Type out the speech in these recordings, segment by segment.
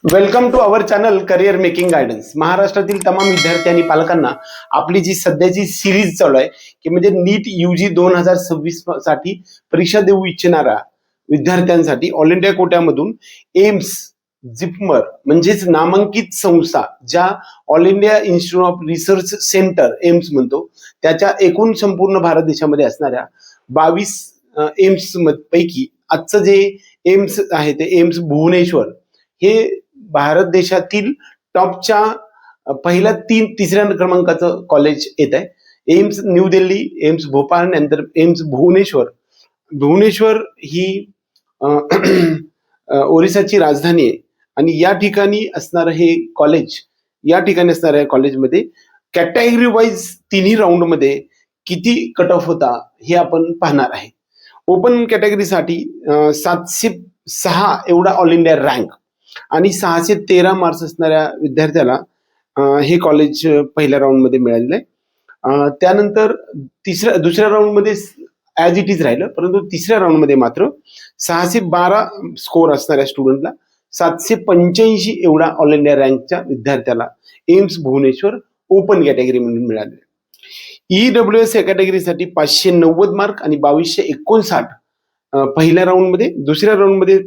Welcome to our channel career making guidance. महाराष्ट्रातील तमाम विद्यार्थी आणि पालकांना आपली जी सध्याची सिरीज चालू आहे की म्हणजे नीट UG 2026 साठी परीक्षा देऊ इच्छिणाऱ्या विद्यार्थ्यांसाठी ऑल इंडिया कोट्यामधून एम्स जिपमर म्हणजेच नामांकित संस्था ज्या all India institute of research centre AIIMS म्हणतो त्याच्या एकूण संपूर्ण भारत देशामध्ये असणाऱ्या 22 एम्स पैकी आजचं जे एम्स आहे ते एम्स भुवनेश्वर हे भारत देशातील टॉपच्या पहिल्या तिसऱ्या क्रमांकाचं कॉलेज येत आहे. AIIMS new Delhi, AIIMS Bhopal, नंतर एम्स भुवनेश्वर. भुवनेश्वर ही ओरिसाची राजधानी आहे आणि या ठिकाणी असणारं हे कॉलेज, या ठिकाणी असणाऱ्या कॉलेजमध्ये कॅटेगरी वाईज तिन्ही राऊंड मध्ये किती कट ऑफ होता हे आपण पाहणार आहे. ओपन कॅटेगरीसाठी 706 एवढा ऑल इंडिया रँक आणि 613 मार्क्स असणाऱ्या विद्यार्थ्याला हे कॉलेज पहिल्या राऊंड मध्ये मिळालेलं आहे. त्यानंतर दुसऱ्या राऊंड मध्ये ऍज इट इज राहिलं, परंतु तिसऱ्या राऊंड मध्ये मात्र 612 स्कोर असणाऱ्या स्टुडंटला 785 एवढा ऑल इंडिया रँकच्या विद्यार्थ्याला एम्स भुवनेश्वर ओपन कॅटेगरी म्हणून मिळाले. EWS या कॅटेगरीसाठी 590 मार्क आणि 2259 पहिल्या राऊंड मध्ये. दुसऱ्या राऊंड मध्ये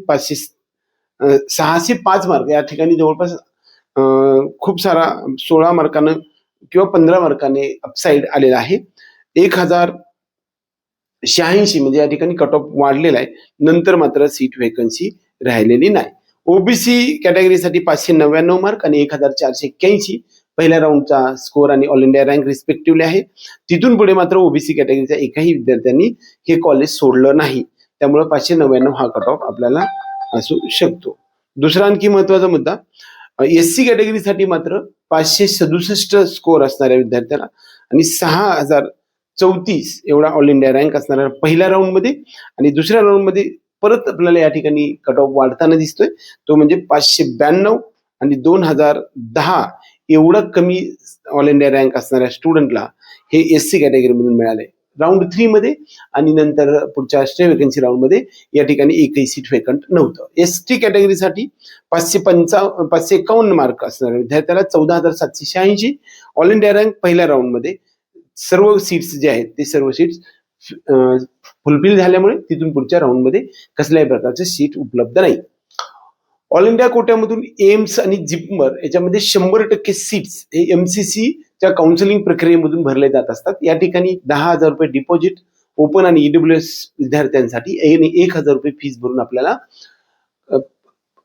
605 मार्क, या ठिकाणी जवळपास खूप सारा 16 मार्कानं किंवा 15 मार्काने अपसाईड आलेला आहे. 1086 म्हणजे या ठिकाणी कट ऑफ वाढलेला आहे. नंतर मात्र सीट वेकन्सी राहिलेली नाही. ओबीसी कॅटेगरीसाठी 599 मार्क आणि 1481 पहिल्या राऊंडचा स्कोर आणि ऑल इंडिया रँक रिस्पेक्टिव्हली आहे. तिथून पुढे मात्र ओबीसी कॅटेगरीच्या एकाही विद्यार्थ्यांनी हे कॉलेज सोडलं नाही, त्यामुळे 599 हा कट ऑफ आपल्याला असू शकतो. दुसरा आणखी महत्वाचा मुद्दा, SC कॅटेगरीसाठी मात्र 567 स्कोर असणाऱ्या विद्यार्थ्याला आणि 6034 एवढा ऑल इंडिया रँक असणाऱ्या पहिल्या राऊंड मध्ये. आणि दुसऱ्या राऊंड मध्ये परत आपल्याला या ठिकाणी कट ऑफ वाढताना दिसतोय, तो म्हणजे 592 आणि 2010 एवढं कमी ऑल इंडिया रँक असणाऱ्या स्टुडंटला हे SC कॅटेगरी मधून मिळाले राऊंड 3 मध्ये. आणि नंतर पुढच्या स्टे वेकन्सी राऊंड मध्ये या ठिकाणी एकही सीट वेकंट नव्हतं. ST कॅटेगरीसाठी 551 मार्क असणाऱ्या विद्यार्थ्याला 14,786 ऑल इंडिया रँक पहिल्या राऊंड मध्ये. सर्व सीट्स जे आहेत ते सर्व सीट्स फुलफिल झाल्यामुळे तिथून पुढच्या राऊंड मध्ये कसल्याही प्रकारचे सीट उपलब्ध नाही. ऑल इंडिया कोट्यामधून एम्स आणि जिपमर याच्यामध्ये 100% सीट्स हे MCC च्या काउन्सिलिंग प्रक्रियेमधून भरले जात असतात. या ठिकाणी 10,000 रुपये डिपॉझिट ओपन आणि EWS विद्यार्थ्यांसाठी 1,000 रुपये फीस भरून आपल्याला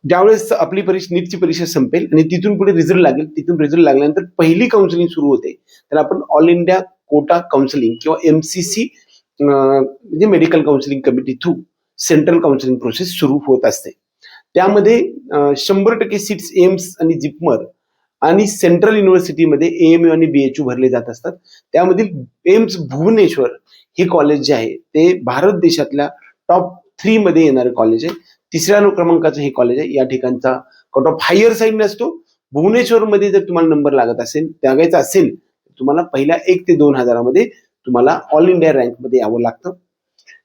ज्यावेळेस आपली नीटची परीक्षा संपेल आणि तिथून पुढे रिझल्ट लागेल, तिथून रिझल्ट लागल्यानंतर पहिली काउन्सिलिंग सुरू होते, तर आपण ऑल इंडिया कोटा काउन्सिलिंग किंवा MCC म्हणजे medical counselling committee through central counselling process सुरू होत असते. त्यामध्ये 100% सीट्स एम्स आणि जिपमर आणि सेंट्रल युनिव्हर्सिटीमध्ये AMU आणि BHU भरले जात असतात. त्यामधील एम्स भुवनेश्वर हे कॉलेज जे आहे ते भारत देशातल्या टॉप 3 मध्ये येणारे कॉलेज आहे. तिसऱ्या क्रमांकाचं हे कॉलेज आहे. या ठिकाणचा कट ऑफ हायर साईड नसतो. भुवनेश्वर मध्ये जर तुम्हाला नंबर लागत असेल, त्यागायचा असेल, तुम्हाला पहिल्या 1 ते 2,000 मध्ये तुम्हाला ऑल इंडिया रँक मध्ये यावं लागतं.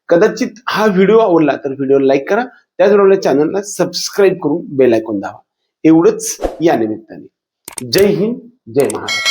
कदाचित हा व्हिडिओ आवडला तर व्हिडिओला लाईक करा, त्याचबरोबर चॅनलला सबस्क्राईब करून बेल आयकॉन दाबा. एवढंच या निमित्ताने. जय हिंद, जय महाराष्ट्र.